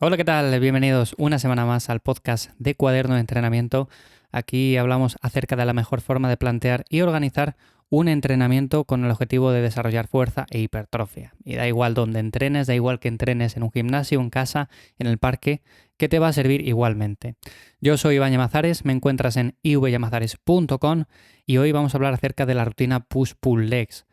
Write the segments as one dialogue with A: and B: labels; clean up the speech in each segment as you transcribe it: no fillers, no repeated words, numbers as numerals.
A: Hola, ¿qué tal? Bienvenidos una semana más al podcast de Cuaderno de Entrenamiento. Aquí hablamos acerca de la mejor forma de plantear y organizar un entrenamiento con el objetivo de desarrollar fuerza e hipertrofia. Y da igual dónde entrenes, da igual que entrenes en un gimnasio, en casa, en el parque, que te va a servir igualmente. Yo soy Iván Llamazares, me encuentras en ivllamazares.com y hoy vamos a hablar acerca de la rutina Push-Pull Legs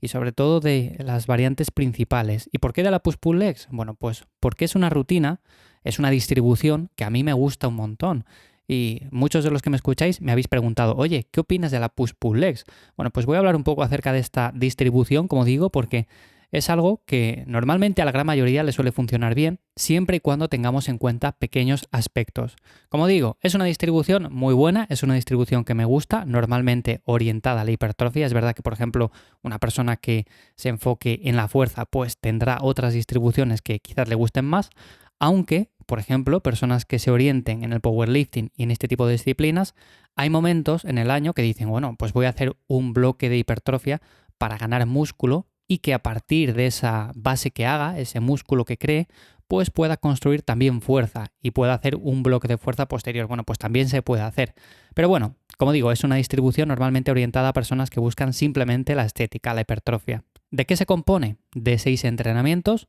A: y sobre todo de las variantes principales. ¿Y por qué de la push-pull legs? Bueno, pues porque es una rutina, es una distribución que a mí me gusta un montón. Y muchos de los que me escucháis me habéis preguntado, oye, ¿qué opinas de la push-pull legs? Bueno, pues voy a hablar un poco acerca de esta distribución, como digo, porque es algo que normalmente a la gran mayoría le suele funcionar bien, siempre y cuando tengamos en cuenta pequeños aspectos. Como digo, es una distribución muy buena, es una distribución que me gusta, normalmente orientada a la hipertrofia. Es verdad que, por ejemplo, una persona que se enfoque en la fuerza, pues tendrá otras distribuciones que quizás le gusten más, aunque, por ejemplo, personas que se orienten en el powerlifting y en este tipo de disciplinas, hay momentos en el año que dicen, bueno, pues voy a hacer un bloque de hipertrofia para ganar músculo y que a partir de esa base que haga, ese músculo que cree, pues pueda construir también fuerza y pueda hacer un bloque de fuerza posterior. Bueno, pues también se puede hacer. Pero bueno, como digo, es una distribución normalmente orientada a personas que buscan simplemente la estética, la hipertrofia. ¿De qué se compone? De 6 entrenamientos,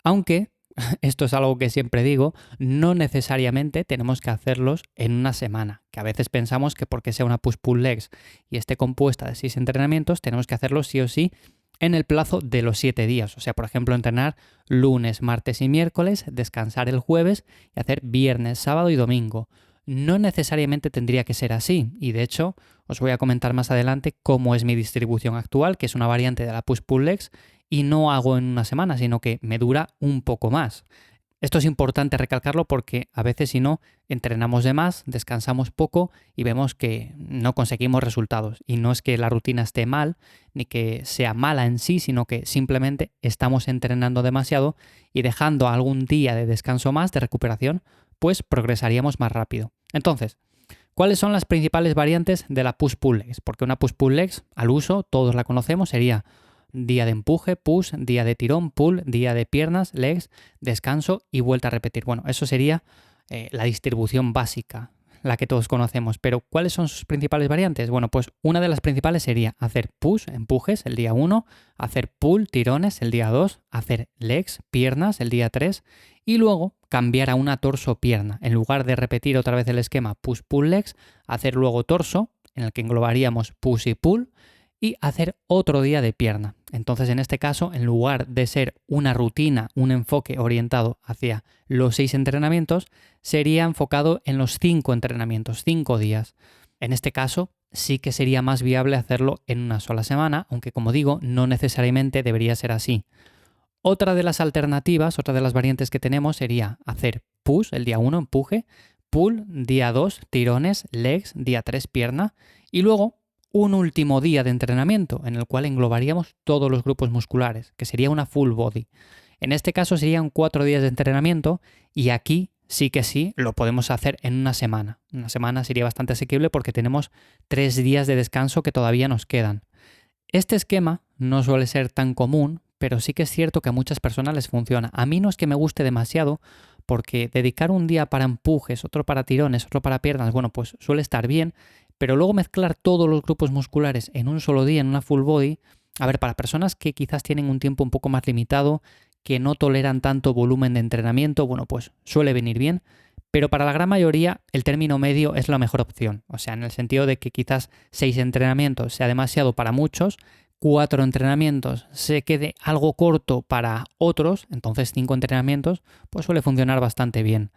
A: aunque esto es algo que siempre digo, no necesariamente tenemos que hacerlos en una semana, que a veces pensamos que porque sea una push-pull legs y esté compuesta de 6 entrenamientos, tenemos que hacerlos sí o sí en el plazo de los 7 días. O sea, por ejemplo, entrenar lunes, martes y miércoles, descansar el jueves y hacer viernes, sábado y domingo. No necesariamente tendría que ser así, y de hecho os voy a comentar más adelante cómo es mi distribución actual, que es una variante de la push-pull legs, y no hago en una semana, sino que me dura un poco más. Esto es importante recalcarlo porque a veces si no, entrenamos de más, descansamos poco y vemos que no conseguimos resultados. Y no es que la rutina esté mal, ni que sea mala en sí, sino que simplemente estamos entrenando demasiado y dejando algún día de descanso más, de recuperación, pues progresaríamos más rápido. Entonces, ¿cuáles son las principales variantes de la push-pull legs? Porque una push-pull legs, al uso, todos la conocemos, sería día de empuje, push, día de tirón, pull, día de piernas, legs, descanso y vuelta a repetir. Bueno, eso sería la distribución básica, la que todos conocemos. Pero ¿cuáles son sus principales variantes? Bueno, pues una de las principales sería hacer push, empujes, el día 1, hacer pull, tirones, el día 2, hacer legs, piernas, el día 3, y luego cambiar a una torso-pierna. En lugar de repetir otra vez el esquema push-pull legs, hacer luego torso, en el que englobaríamos push y pull, y hacer otro día de pierna. Entonces, en este caso, en lugar de ser una rutina, un enfoque orientado hacia los 6 entrenamientos, sería enfocado en los 5 entrenamientos, 5 días. En este caso, sí que sería más viable hacerlo en una sola semana, aunque como digo, no necesariamente debería ser así. Otra de las alternativas, otra de las variantes que tenemos sería hacer push el día 1, empuje, pull día 2, tirones, legs, día 3, pierna, y luego un último día de entrenamiento en el cual englobaríamos todos los grupos musculares, que sería una full body. En este caso serían 4 días de entrenamiento y aquí sí que sí lo podemos hacer en una semana. Una semana sería bastante asequible porque tenemos 3 días de descanso que todavía nos quedan. Este esquema no suele ser tan común, pero sí que es cierto que a muchas personas les funciona. A mí no es que me guste demasiado, porque dedicar un día para empujes, otro para tirones, otro para piernas, bueno, pues suele estar bien, pero luego mezclar todos los grupos musculares en un solo día, en una full body, a ver, para personas que quizás tienen un tiempo un poco más limitado, que no toleran tanto volumen de entrenamiento, bueno, pues suele venir bien, pero para la gran mayoría el término medio es la mejor opción. O sea, en el sentido de que quizás 6 entrenamientos sea demasiado para muchos, 4 entrenamientos se quede algo corto para otros, entonces 5 entrenamientos pues suele funcionar bastante bien.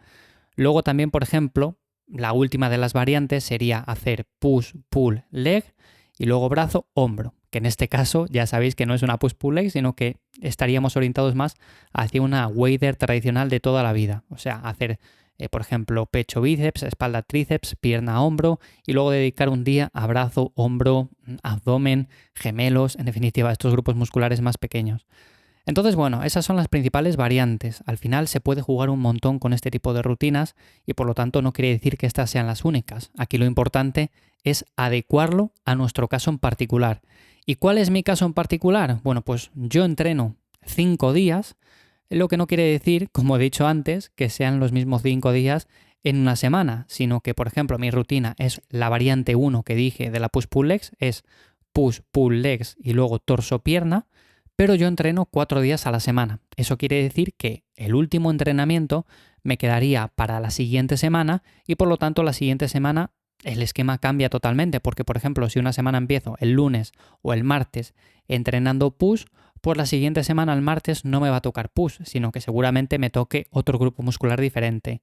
A: Luego también, por ejemplo, la última de las variantes sería hacer push, pull, leg y luego brazo, hombro, que en este caso ya sabéis que no es una push, pull, leg, sino que estaríamos orientados más hacia una wader tradicional de toda la vida. O sea, hacer por ejemplo, pecho, bíceps, espalda, tríceps, pierna, hombro y luego dedicar un día a brazo, hombro, abdomen, gemelos, en definitiva, estos grupos musculares más pequeños. Entonces, bueno, esas son las principales variantes. Al final se puede jugar un montón con este tipo de rutinas y por lo tanto no quiere decir que estas sean las únicas. Aquí lo importante es adecuarlo a nuestro caso en particular. ¿Y cuál es mi caso en particular? Bueno, pues yo entreno 5 días. Lo que no quiere decir, como he dicho antes, que sean los mismos 5 días en una semana, sino que, por ejemplo, mi rutina es la variante 1 que dije de la push-pull legs, es push, pull legs y luego torso-pierna, pero yo entreno 4 días a la semana. Eso quiere decir que el último entrenamiento me quedaría para la siguiente semana y por lo tanto la siguiente semana el esquema cambia totalmente, porque por ejemplo si una semana empiezo el lunes o el martes entrenando push, pues la siguiente semana el martes no me va a tocar push, sino que seguramente me toque otro grupo muscular diferente.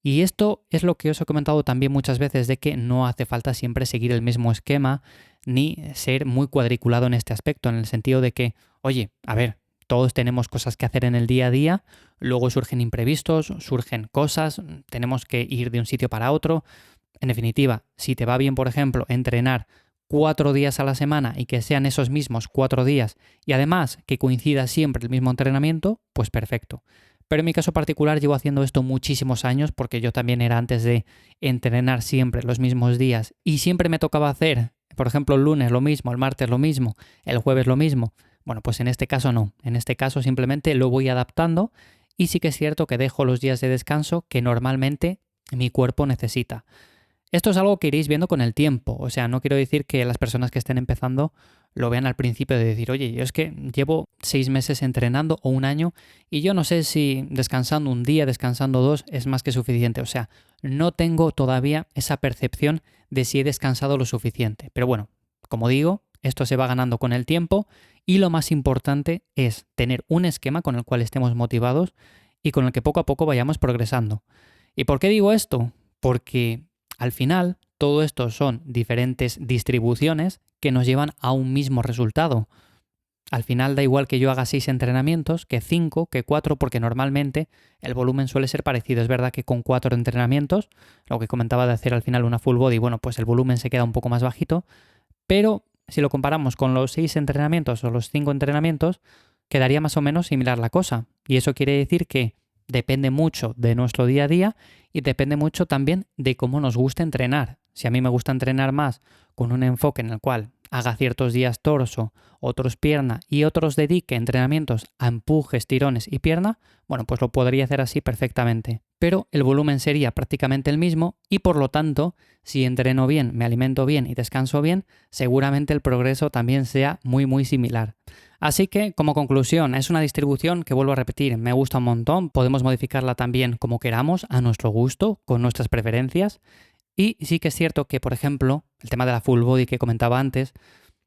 A: Y esto es lo que os he comentado también muchas veces, de que no hace falta siempre seguir el mismo esquema ni ser muy cuadriculado en este aspecto, en el sentido de que, oye, a ver, todos tenemos cosas que hacer en el día a día, luego surgen imprevistos, surgen cosas, tenemos que ir de un sitio para otro. En definitiva, si te va bien, por ejemplo, entrenar 4 días a la semana y que sean esos mismos 4 días y además que coincida siempre el mismo entrenamiento, pues perfecto. Pero en mi caso particular llevo haciendo esto muchísimos años porque yo también era antes de entrenar siempre los mismos días y siempre me tocaba hacer, por ejemplo, el lunes lo mismo, el martes lo mismo, el jueves lo mismo. Bueno, pues en este caso no. En este caso simplemente lo voy adaptando y sí que es cierto que dejo los días de descanso que normalmente mi cuerpo necesita. Esto es algo que iréis viendo con el tiempo, o sea, no quiero decir que las personas que estén empezando lo vean al principio de decir, oye, yo es que llevo 6 meses entrenando o un año y yo no sé si descansando un día, descansando 2 es más que suficiente, o sea, no tengo todavía esa percepción de si he descansado lo suficiente, pero bueno, como digo, esto se va ganando con el tiempo y lo más importante es tener un esquema con el cual estemos motivados y con el que poco a poco vayamos progresando. ¿Y por qué digo esto? Porque al final, todo esto son diferentes distribuciones que nos llevan a un mismo resultado. Al final da igual que yo haga 6 entrenamientos que 5, que 4, porque normalmente el volumen suele ser parecido. Es verdad que con 4 entrenamientos, lo que comentaba de hacer al final una full body, bueno, pues el volumen se queda un poco más bajito, pero si lo comparamos con los 6 entrenamientos o los 5 entrenamientos, quedaría más o menos similar la cosa. Y eso quiere decir que depende mucho de nuestro día a día y depende mucho también de cómo nos gusta entrenar. Si a mí me gusta entrenar más con un enfoque en el cual haga ciertos días torso, otros pierna y otros dedique entrenamientos a empujes, tirones y pierna, bueno, pues lo podría hacer así perfectamente. Pero el volumen sería prácticamente el mismo y por lo tanto, si entreno bien, me alimento bien y descanso bien, seguramente el progreso también sea muy similar. Así que, como conclusión, es una distribución que, vuelvo a repetir, me gusta un montón, podemos modificarla también como queramos, a nuestro gusto, con nuestras preferencias. Y sí que es cierto que, por ejemplo, el tema de la full body que comentaba antes,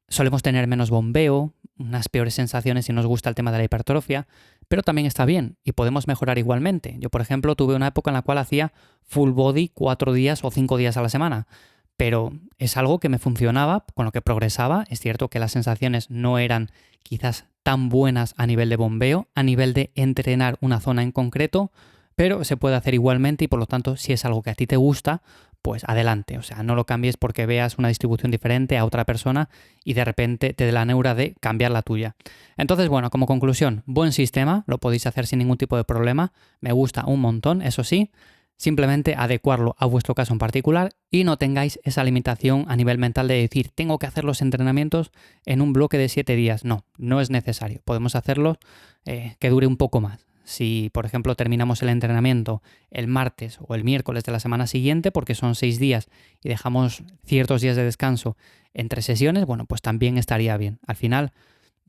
A: solemos tener menos bombeo, unas peores sensaciones si nos gusta el tema de la hipertrofia, pero también está bien y podemos mejorar igualmente. Yo, por ejemplo, tuve una época en la cual hacía full body 4 días o 5 días a la semana, pero es algo que me funcionaba, con lo que progresaba. Es cierto que las sensaciones no eran quizás tan buenas a nivel de bombeo, a nivel de entrenar una zona en concreto, pero se puede hacer igualmente y por lo tanto, si es algo que a ti te gusta, pues adelante. O sea, no lo cambies porque veas una distribución diferente a otra persona y de repente te dé la neura de cambiar la tuya. Entonces, bueno, como conclusión, buen sistema, lo podéis hacer sin ningún tipo de problema, me gusta un montón, eso sí. Simplemente adecuarlo a vuestro caso en particular y no tengáis esa limitación a nivel mental de decir tengo que hacer los entrenamientos en un bloque de 7 días. No, no es necesario. Podemos hacerlo que dure un poco más. Si, por ejemplo, terminamos el entrenamiento el martes o el miércoles de la semana siguiente, porque son 6 días y dejamos ciertos días de descanso entre sesiones, bueno, pues también estaría bien. Al final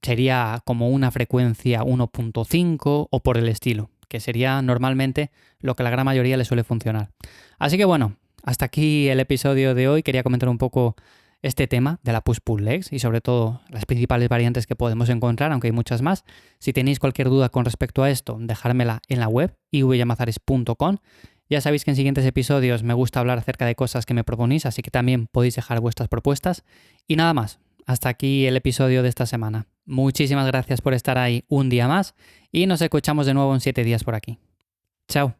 A: sería como una frecuencia 1.5 o por el estilo, que sería normalmente lo que a la gran mayoría le suele funcionar. Así que bueno, hasta aquí el episodio de hoy. Quería comentar un poco este tema de la push-pull legs y sobre todo las principales variantes que podemos encontrar, aunque hay muchas más. Si tenéis cualquier duda con respecto a esto, dejármela en la web ivyamazares.com. Ya sabéis que en siguientes episodios me gusta hablar acerca de cosas que me proponís, así que también podéis dejar vuestras propuestas. Y nada más, hasta aquí el episodio de esta semana. Muchísimas gracias por estar ahí un día más y nos escuchamos de nuevo en 7 días por aquí. Chao.